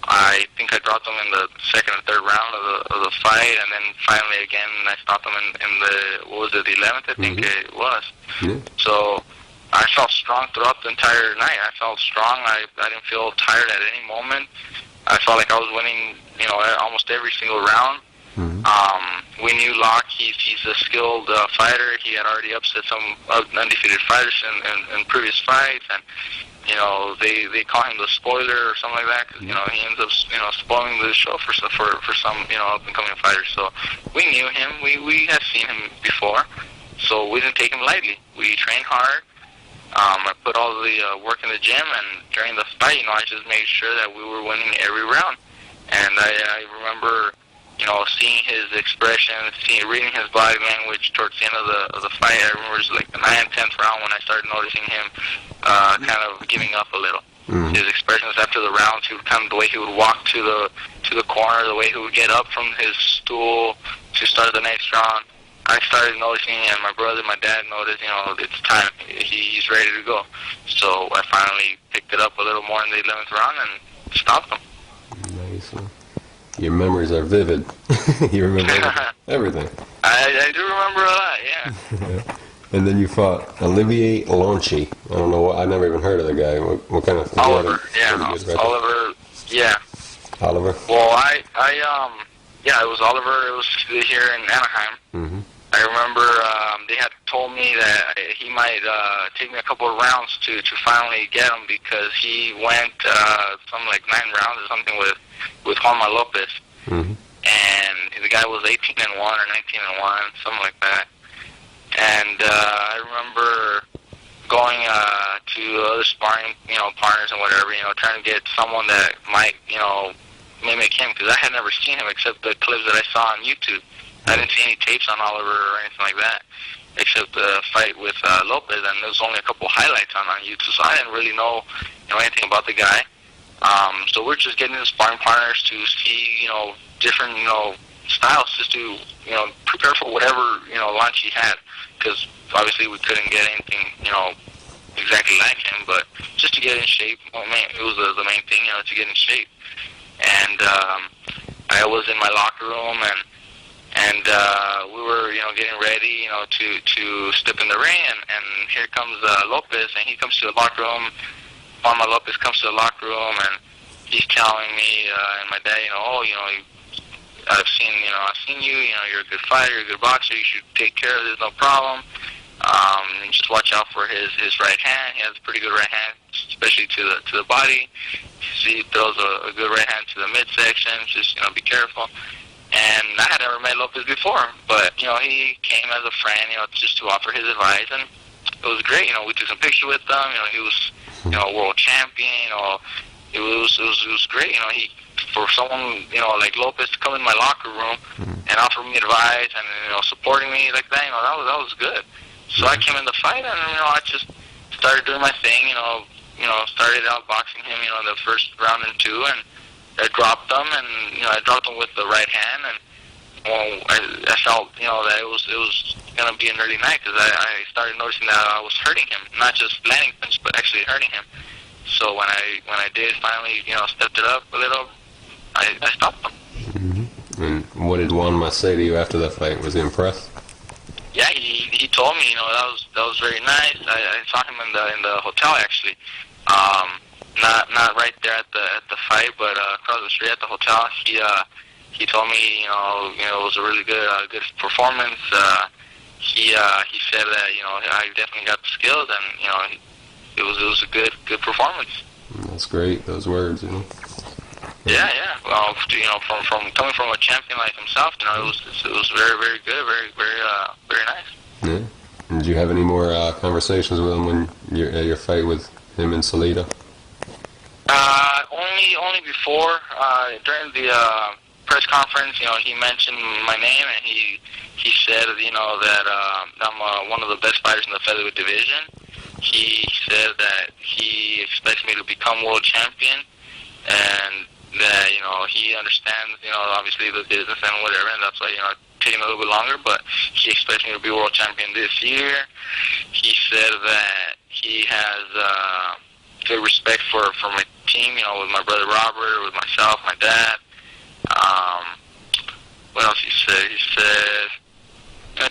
I think I dropped him in the second and third round of the fight, and then finally again I stopped him in the, what was it, the 11th, I think it was. So I felt strong throughout the entire night. I felt strong. I didn't feel tired at any moment. I felt like I was winning, you know, almost every single round. We knew Locke, he's a skilled fighter. He had already upset some undefeated fighters in previous fights, and you know, they call him the spoiler or something like that, because you know, he ends up, you know, spoiling the show for some, you know, up and coming fighters. So we knew him. We had seen him before, so we didn't take him lightly. We trained hard. I put all the work in the gym, and during the fight, you know, I just made sure that we were winning every round. And I remember, you know, seeing his expression, reading his body language towards the end of the fight. I remember it was like the 9th, 10th round when I started noticing him kind of giving up a little. His expressions after the rounds, he would kind of, the way he would walk to the corner, the way he would get up from his stool to start the next round. I started noticing, and my brother, my dad noticed, you know, it's time. He's ready to go. So I finally picked it up a little more in the 11th round and stopped him.
Nice. Your memories are vivid. You remember everything.
I do remember a lot, yeah.
And then you fought Olivier Lonchi. I don't know. I never even heard of the guy. What kind of...
Oliver, Oliver, yeah.
Oliver?
Well, yeah, it was Oliver. It was here in Anaheim. I remember they had told me that he might take me a couple of rounds to finally get him, because he went something like 9 rounds or something with Juanma Lopez. And the guy was 18-1 or 19-1, something like that. And I remember going to other sparring, you know, partners and whatever, you know, trying to get someone that might, you know, mimic him, because I had never seen him except the clips that I saw on YouTube. I didn't see any tapes on Oliver or anything like that, except the fight with Lopez, and there was only a couple highlights on YouTube, so I didn't really know anything about the guy. So we're just getting the sparring partners to see, different, styles, just to, prepare for whatever, launch he had, because obviously we couldn't get anything, exactly like him, but just to get in shape. Well, man, it was the main thing, to get in shape. And I was in my locker room, and we were, getting ready, to step in the ring, and here comes Lopez, and he comes to the locker room. Juan Lopez comes to the locker room, and he's telling me and my dad, I've seen you, you're a good fighter, you're a good boxer, you should take care of this, no problem. And just watch out for his right hand. He has a pretty good right hand, especially to the body. He throws a good right hand to the midsection. Just be careful. And I had never met Lopez before, but he came as a friend, just to offer his advice, and it was great. We took some pictures with him. He was world champion. It was great. He, for someone like Lopez to come in my locker room and offer me advice and supporting me like that, that was good. So I came in the fight, and I just started doing my thing. Started out boxing him, in the first round and two, and I dropped him, and I dropped him with the right hand, and I felt that it was gonna be an early night, because I started noticing that I was hurting him, not just landing punches, but actually hurting him. So when I did finally stepped it up a little, I stopped him.
Mm-hmm. And what did Juan Mas say to you after that fight? Was he impressed?
Yeah, he told me, that was very nice. I saw him in the hotel, actually. Not right there at the fight, but across the street at the hotel. He told me, it was a really good performance. He said that I definitely got the skills, and it was a good performance.
That's great. Those words,
Yeah. Well, from coming from a champion like himself, it was very, very good, very nice.
Yeah. Did you have any more conversations with him when your fight with him in Salida?
Only before during the press conference, he mentioned my name, and he said that I'm one of the best fighters in the featherweight division. He said that he expects me to become world champion, and that he understands obviously the business and whatever, and that's why taking a little bit longer, but he expects me to be world champion this year. He said that he has good respect for my team, with my brother Robert, with myself, my dad. What else he said? He said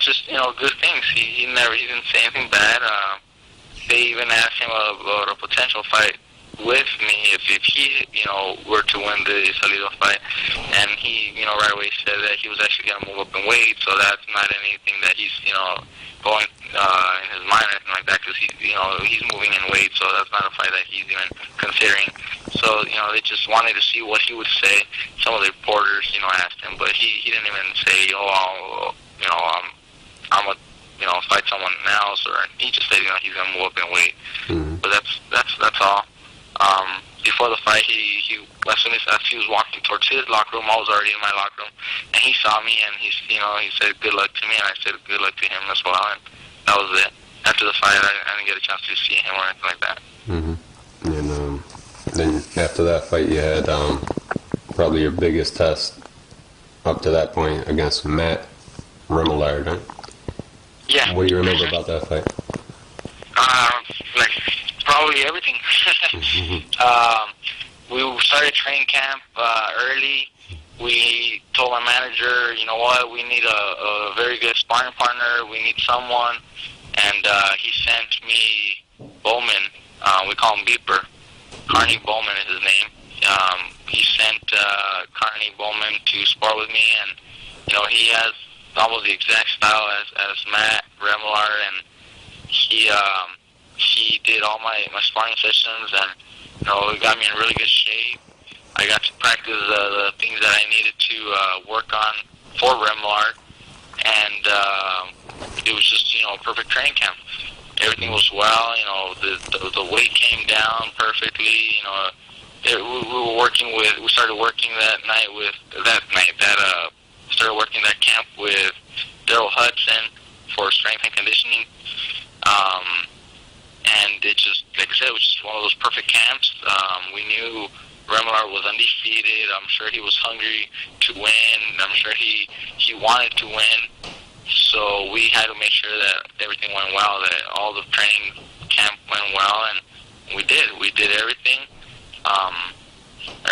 just good things. He didn't say anything bad. They even asked him about a potential fight with me if he were to win the Salido fight, and he right away said that he was actually going to move up in weight, so that's not anything that he's going in his mind or anything like that, because he's moving in weight, so that's not a fight that he's even considering. So they just wanted to see what he would say. Some of the reporters asked him, but he didn't even say I'm a fight someone else, or he just said he's going to move up in weight.
Mm-hmm.
But that's all. Before the fight, he as soon as he was walking towards his locker room, I was already in my locker room, and he saw me, and he said good luck to me, and I said good luck to him as well, and that was it. After the fight, I didn't get a chance to see him or anything like that.
Mm-hmm. And then after that fight, you had probably your biggest test up to that point against Matt Remillard, right?
Yeah.
What do you remember about that fight?
Probably everything. We started training camp early. We told my manager, what, we need a very good sparring partner. We need someone. And he sent me Bowman. We call him Beeper. Carney Bowman is his name. He sent Carney Bowman to spar with me, and he has almost the exact style as Matt Remillard, and he did all my sparring sessions, and it got me in really good shape. I got to practice the things that I needed to work on for Remillard, and it was just perfect training camp. Everything was well. The weight came down perfectly. we started working that camp with Daryl Hudson for strength and conditioning. And it just, like I said, it was just one of those perfect camps. We knew Remillard was undefeated. I'm sure he was hungry to win. I'm sure he wanted to win. So we had to make sure that everything went well, that all the training camp went well, and we did. We did everything. I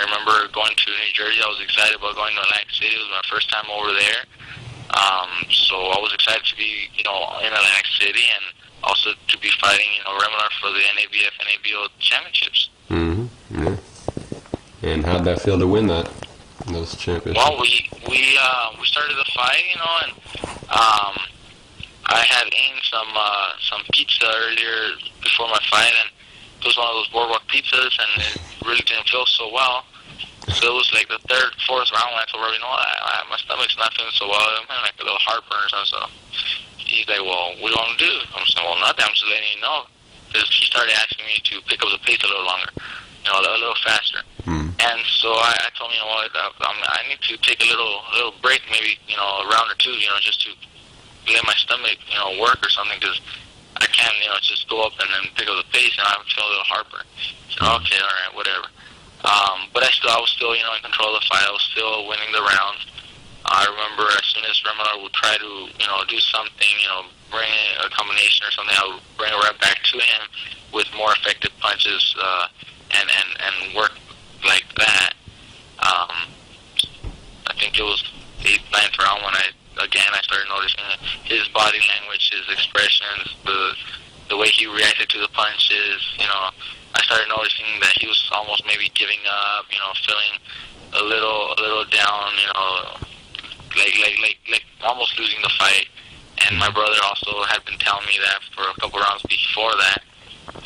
remember going to New Jersey. I was excited about going to Atlantic City. It was my first time over there. So I was excited to be, in Atlantic City and also to be fighting, Remillard for the NABF, NABO championships.
Mm-hmm. Yeah. And how'd that feel to win those championships?
Well, we started the fight, and I had eaten some pizza earlier before my fight, and it was one of those boardwalk pizzas, and it really didn't feel so well. So it was like the third, fourth round when I told Robbie, my stomach's not feeling so well. I'm having like a little heartburn or something. So he's like, well, what do you want to do? I'm saying, well, nothing. I'm just letting you know. Because he started asking me to pick up the pace a little longer, a little faster. And so I told him, I need to take a little break, maybe, a round or two, just to let my stomach, work or something, because I can't, just go up and then pick up the pace, and I'm feeling a little heartburn. So, okay, all right, whatever. But I was still, in control of the fight. I was still winning the rounds. I remember as soon as Remillard would try to, do something, bring a combination or something, I would bring it right back to him with more effective punches, and work like that. I think it was 8th, 9th round when I started noticing his body language, his expressions, the way he reacted to the punches. I started noticing that he was almost maybe giving up, feeling a little down, like almost losing the fight. And my brother also had been telling me that for a couple rounds before that.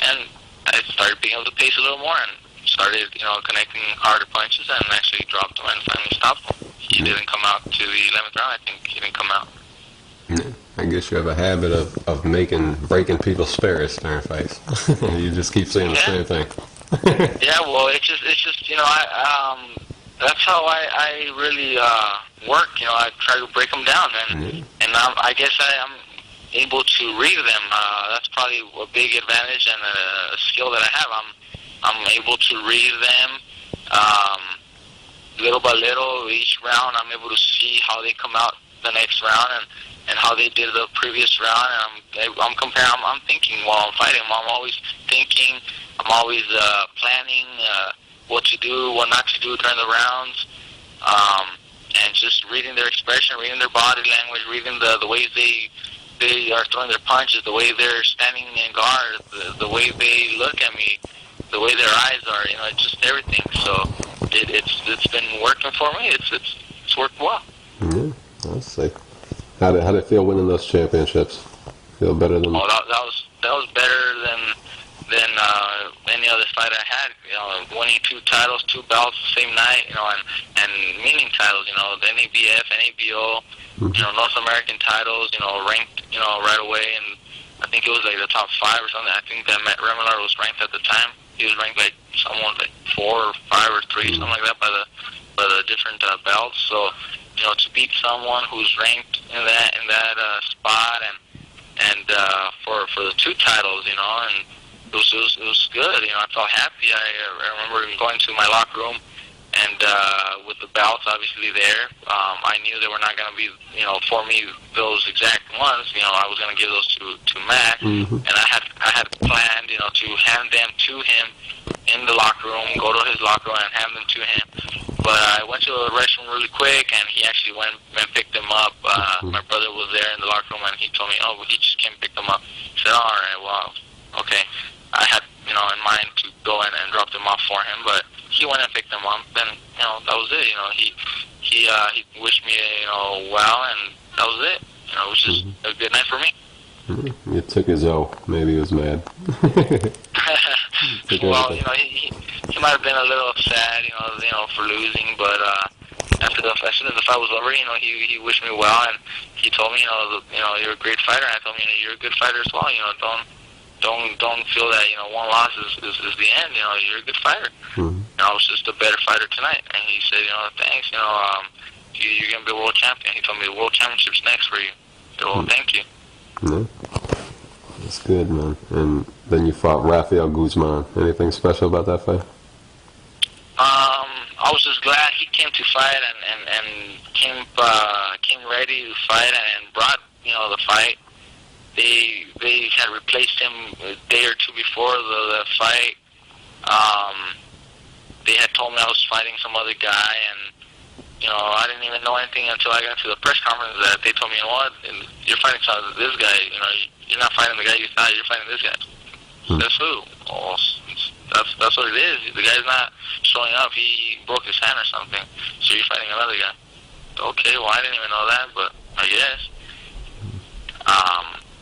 And I started picking up the pace a little more and started, connecting harder punches, and actually dropped him and finally stopped him. He didn't come out to the 11th round. I think he didn't come out.
Yeah. I guess you have a habit of breaking people's spirits during fights. You just keep saying the same thing.
Yeah, well, it's just that's how I really work. I try to break them down, and I guess I'm able to read them. That's probably a big advantage and a skill that I have. I'm able to read them little by little. Each round, I'm able to see how they come out the next round and how they did the previous round. And I'm comparing. I'm thinking while I'm fighting. I'm always thinking. I'm always planning what to do, what not to do during the rounds, and just reading their expression, reading their body language, reading the ways they are throwing their punches, the way they're standing in guard, the way they look at me, the way their eyes are, just everything. So it's been working for me. It's worked well.
Yeah, I'll say. How did it feel winning those championships? Feel better than?
Oh, that was better than any other fight I had. Winning 2 titles, 2 belts the same night. And meaning titles. The NABF, NABO. North American titles. Ranked. Right away, and I think it was like the top 5 or something. I think that Remillard was ranked at the time. He was ranked like someone like 4 or 5 or 3, something like that, by the different belts. So, to beat someone who's ranked in that spot, and for the 2 titles, and it was good. I felt happy. I remember going to my locker room, and with the belts obviously there, I knew they were not going to be, for me, those exact ones. I was going to give those to Matt, and I had planned, to hand them to him in the locker room, go to his locker room and hand them to him. But I went to the restroom really quick, and he actually went and picked them up. My brother was there in the locker room, and he told me, well, he just came pick them up. I said, all right, well, okay. I had, in mind to go in and drop them off for him, but he went and picked them up, and, that was it. He wished me, well, and that was it. It was just a good night for me.
You took his O. Maybe he was mad.
Well, he might have been a little sad, for losing, but as soon as the fight was over, he wished me well, and he told me, you're a great fighter, and I told him, you're a good fighter as well. Don't feel that one loss is the end. You're a good fighter. I was just a better fighter tonight. And he said, thanks, you're going to be a world champion. He told me the world championship's next for you. I said, well, thank you.
Yeah. That's good, man. And then you fought Rafael Guzman. Anything special about that fight?
I was just glad he came to fight and came ready to fight and brought, the fight. They had replaced him a day or two before the fight. They had told me I was fighting some other guy, and I didn't even know anything until I got to the press conference that they told me, what, you're fighting this guy. You're not fighting the guy you thought. You're fighting this guy. That's who? Oh, that's what it is. The guy's not showing up. He broke his hand or something. So you're fighting another guy. Okay, well, I didn't even know that, but I guess.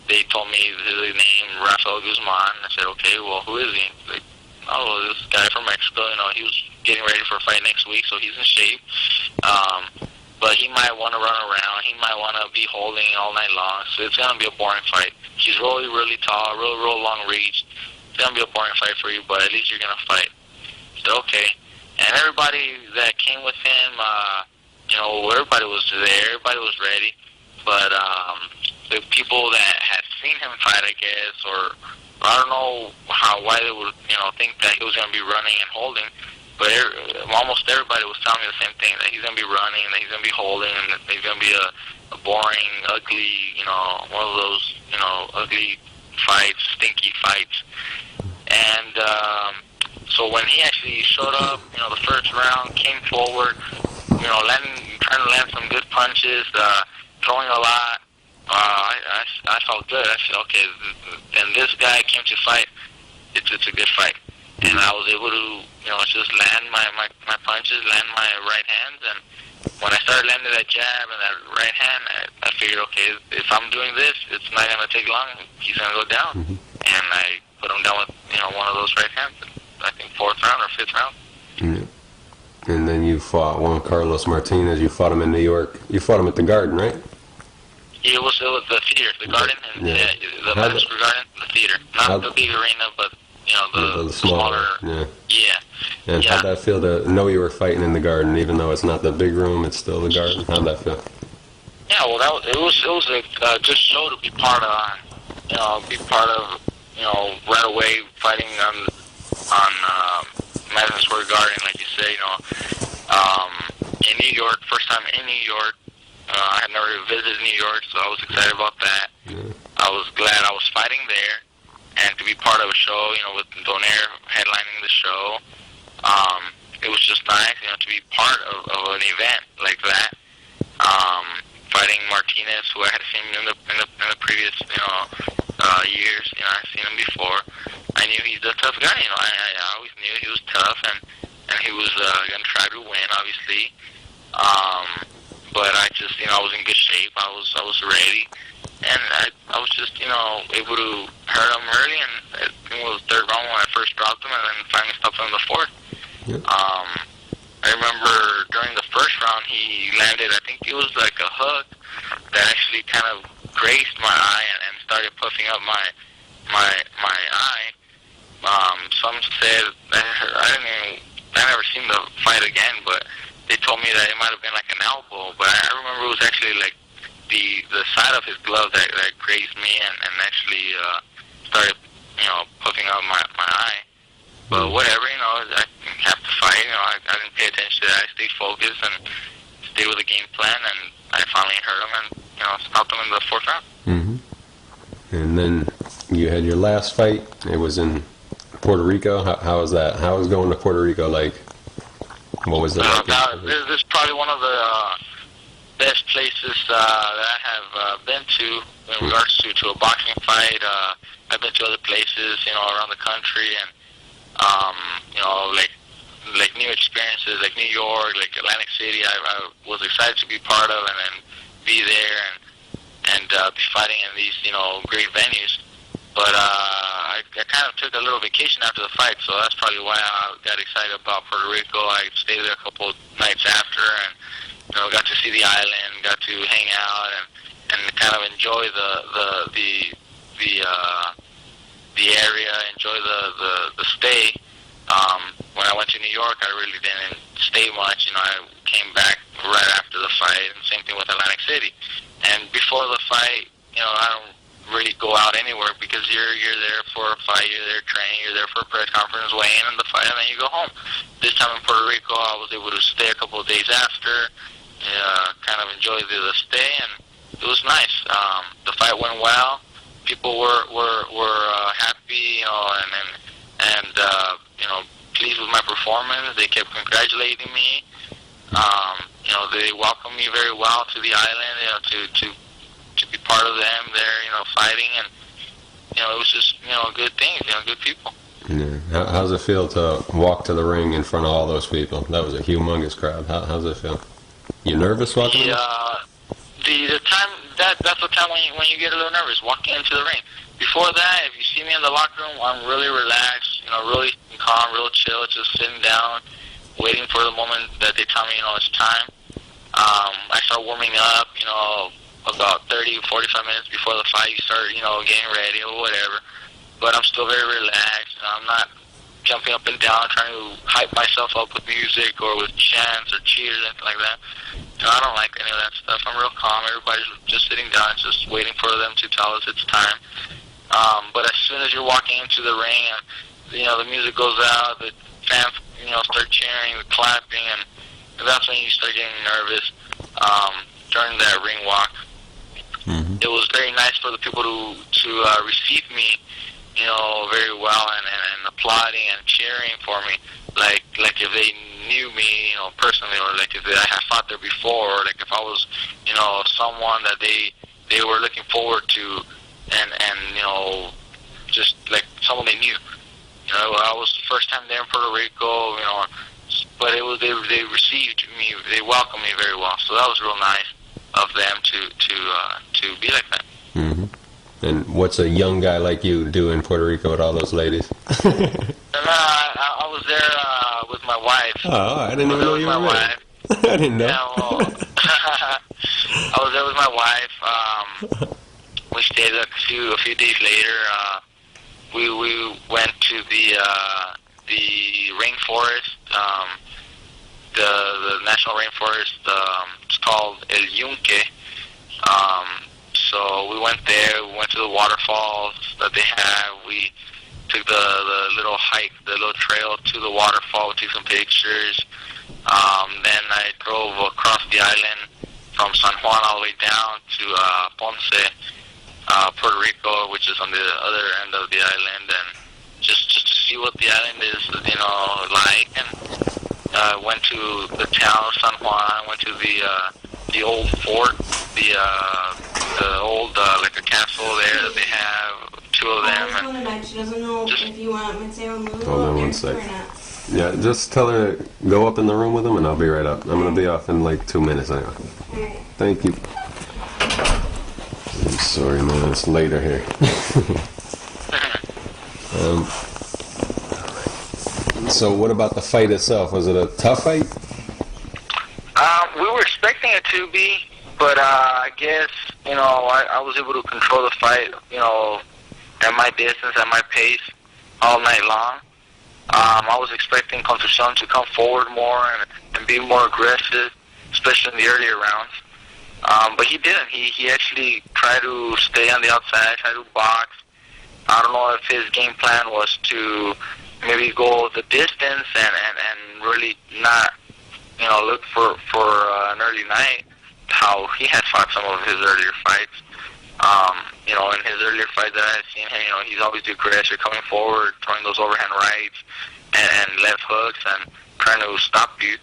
They told me the name Rafael Guzman. I said, okay, well, who is he? Like, this guy from Mexico. He was getting ready for a fight next week, so he's in shape. But he might want to run around. He might want to be holding all night long. So it's going to be a boring fight. He's really, really tall, real long reach. It's going to be a boring fight for you, but at least you're going to fight. So, okay. And everybody that came with him, everybody was there. Everybody was ready. But the people that had seen him fight, I guess, or I don't know why they would, think that he was going to be running and holding. But almost everybody was telling me the same thing, that he's going to be running, and that he's going to be holding, and that he's going to be a boring, ugly, one of those, ugly fights, stinky fights. And so when he actually showed up, the first round, came forward, trying to land some good punches, throwing a lot, I felt good. I said, okay, then this guy came to fight, it's a good fight. And I was able to, just land my punches, land my right hands. And when I started landing that jab and that right hand, I figured, okay, if I'm doing this, it's not going to take long. He's going to go down. Mm-hmm. And I put him down with, one of those right hands. I think 4th round or 5th round.
Yeah. And then you fought Juan Carlos Martinez. You fought him in New York. You fought him at the Garden, right?
It was the theater, the Garden, and the Madison Square Garden, the theater. Not the big arena, but the smaller. Yeah.
And how'd that feel to know you were fighting in the Garden, even though it's not the big room, it's still the Garden? How'd that feel?
Yeah, well, it was a good show to be part of. Right away fighting on Madison Square Garden, like you say. In New York, first time in New York. I had never visited New York, so I was excited about that. Yeah. I was glad I was fighting there, and to be part of a show, with Donaire headlining the show. It was just nice, to be part of an event like that. Fighting Martinez, who I had seen in the previous, years. I've seen him before. I knew he's a tough guy. I always knew he was tough, and he was going to try to win, obviously. But I just, I was in good shape. I was ready, and I was just, able to hurt him early, and I think it was the 3rd round when I first dropped him, and then finally stopped him in the 4th. Yep. I remember during the 1st round he landed, I think it was like a hook that actually kind of grazed my eye and started puffing up my eye. Some said I never seen the fight again, but they told me that it might have been like an elbow, but I remember it was actually like the side of his glove that grazed me and actually started, puffing out my eye. But whatever, I have to fight. I didn't pay attention to that. I stayed focused and stayed with the game plan, and I finally hurt him and, stopped him in the 4th round.
Mm-hmm. And then you had your last fight. It was in Puerto Rico. How was that? How was going to Puerto Rico like? What was it like?
This is probably one of the best places that I have been to in regards to a boxing fight. I've been to other places, around the country, and like new experiences, like New York, like Atlantic City. I was excited to be part of and be there and be fighting in these, great venues. But I kind of took a little vacation after the fight, so that's probably why I got excited about Puerto Rico. I stayed there a couple nights after, and got to see the island, got to hang out, and kind of enjoy the area, enjoy the stay. When I went to New York, I really didn't stay much. You know, I came back right after the fight, and same thing with Atlantic City. And before the fight, you know, I don't really go out anywhere because you're there for a fight, you're there training, you're there for a press conference, weigh in on the fight, and then you go home. This time in Puerto Rico, I was able to stay a couple of days after, kind of enjoy the stay, and it was nice. The fight went well. People were happy, you know, and you know, pleased with my performance. They kept congratulating me. You know, they welcomed me very well to the island, you know, to be part of them there, you know, fighting, and you know, it was just, you know, good things, you know, good people.
Yeah. How's it feel to walk to the ring in front of all those people? That was a humongous crowd. How's it feel? You nervous walking?
The time that's the time when you get a little nervous walking into the ring. Before that, if you see me in the locker room, I'm really relaxed, you know, really calm, real chill, just sitting down, waiting for the moment that they tell me, you know, it's time. I start warming up, you know, about 30, 45 minutes before the fight. You start, you know, getting ready or whatever. But I'm still very relaxed. I'm not jumping up and down trying to hype myself up with music or with chants or cheers, anything like that. You know, I don't like any of that stuff. I'm real calm. Everybody's just sitting down, just waiting for them to tell us it's time. But as soon as you're walking into the ring, you know, the music goes out, the fans, you know, start cheering, clapping, and that's when you start getting nervous during that ring walk. Mm-hmm. It was very nice for the people to receive me, you know, very well and applauding and cheering for me, like if they knew me, you know, personally, or like if I had fought there before, or like if I was, you know, someone that they were looking forward to, and you know, just like someone they knew. You know, I was the first time there in Puerto Rico, you know, but it was they received me, they welcomed me very well, so that was real nice of them to be like that.
Mm-hmm. And what's a young guy like you do in Puerto Rico with all those ladies?
I was there with my wife.
Oh, I didn't even know you were married. I didn't know.
Yeah, well, I was there with my wife. We stayed a few days later. We went to the rainforest, the national rainforest. It's called El Yunque. So we went there. We went to the waterfalls that they have. We took the little hike, the little trail to the waterfall. We took some pictures. Then I drove across the island from San Juan all the way down to Ponce, Puerto Rico, which is on the other end of the island, and just to see what the island is, you know, like. And went to the town of San Juan. Went to the old fort, the old like a castle there that they have, two of them.
I want to mention, she doesn't know if you want me to say remove
hold on one sec. Yeah, just tell her to go up in the room with him, and I'll be right up. I'm gonna be off in like 2 minutes anyway.
Right.
Thank you. I'm sorry, man. It's later here. So what about the fight itself? Was it a tough fight?
We were expecting it to be, but I guess, you know, I was able to control the fight, you know, at my distance, at my pace, all night long. I was expecting Concepcion to come forward more and be more aggressive, especially in the earlier rounds. But he didn't. He actually tried to stay on the outside, try to box. I don't know if his game plan was to maybe go the distance and really not, you know, look for an early night, how he had fought some of his earlier fights. You know, in his earlier fight that I've seen him, you know, he's always the aggressor, coming forward, throwing those overhand rights and left hooks and trying to stop you.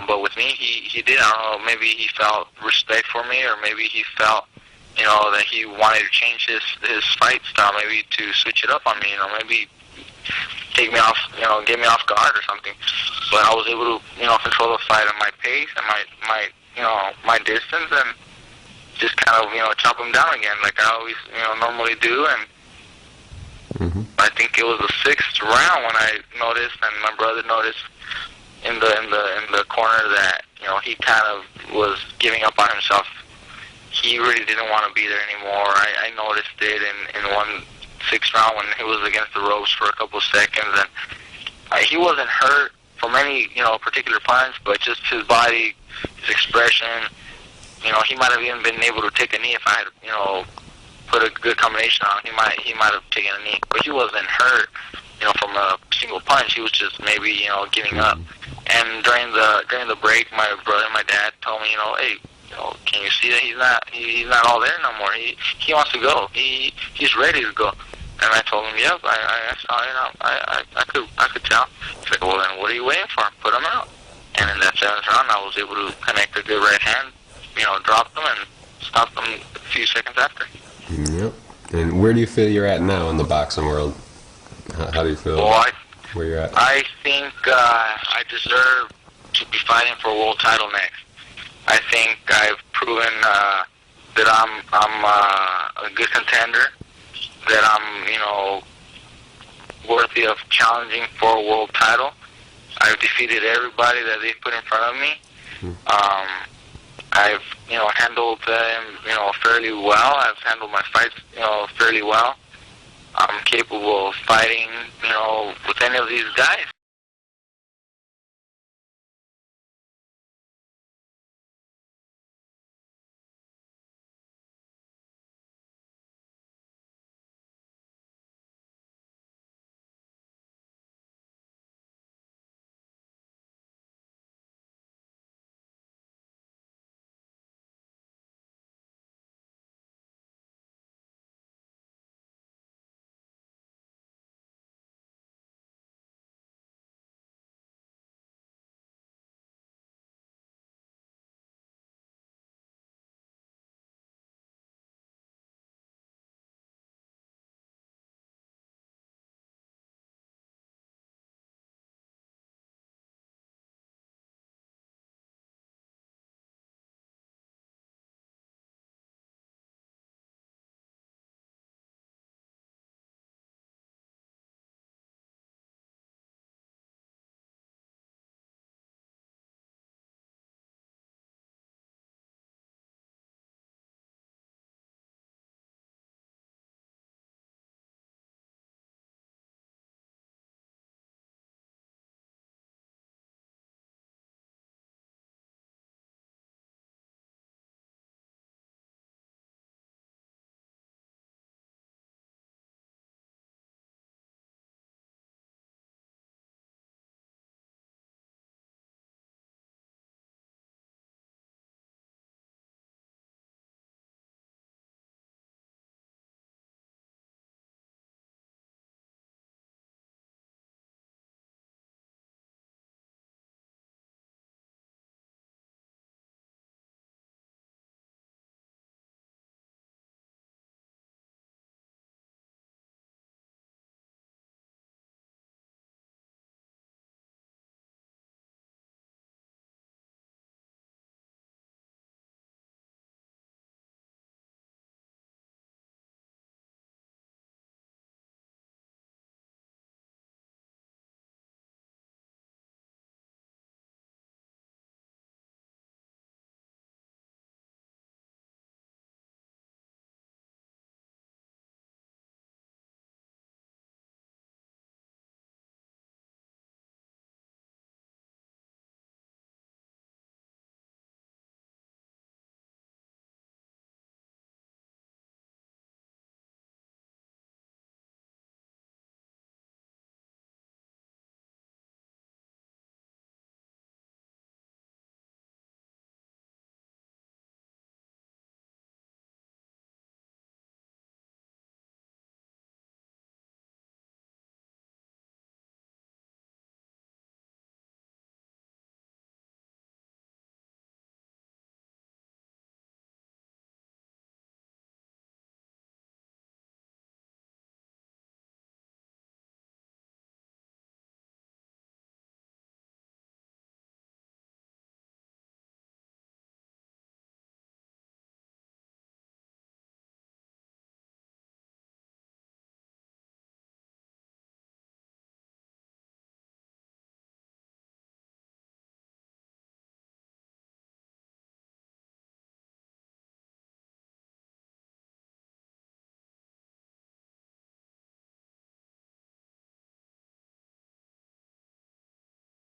But with me, he did. I don't know, maybe he felt respect for me, or maybe he felt, you know, that he wanted to change his fight style, maybe to switch it up on me, you know, maybe take me off, you know, get me off guard or something. But I was able to, you know, control the fight at my pace and my you know, my distance, and just kind of, you know, chop him down again like I always, you know, normally do. And I think it was the 6th round when I noticed, and my brother noticed in the corner, that, you know, he kind of was giving up on himself. He really didn't want to be there anymore. I noticed it in one 6th round when he was against the ropes for a couple of seconds, and he wasn't hurt from any, particular punch, but just his body, his expression. He might have even been able to take a knee if I had, put a good combination on. He might have taken a knee, but he wasn't hurt, from a single punch. He was just maybe, giving up. And during the break, my brother and my dad told me, hey, can you see that he's not all there no more? He wants to go. He's ready to go. And I told him, yep, I saw it. I could tell. He's like, well, then what are you waiting for? Put him out. And in that 7th round, I was able to connect a good right hand, drop them and stop them a few seconds after.
Yep. And where do you feel you're at now in the boxing world? How do you feel where you're at?
I think I deserve to be fighting for a world title next. I think I've proven that I'm a good contender, that I'm, worthy of challenging for a world title. I've defeated everybody that they've put in front of me. I've, handled them, fairly well. I've handled my fights, fairly well. I'm capable of fighting, with any of these guys.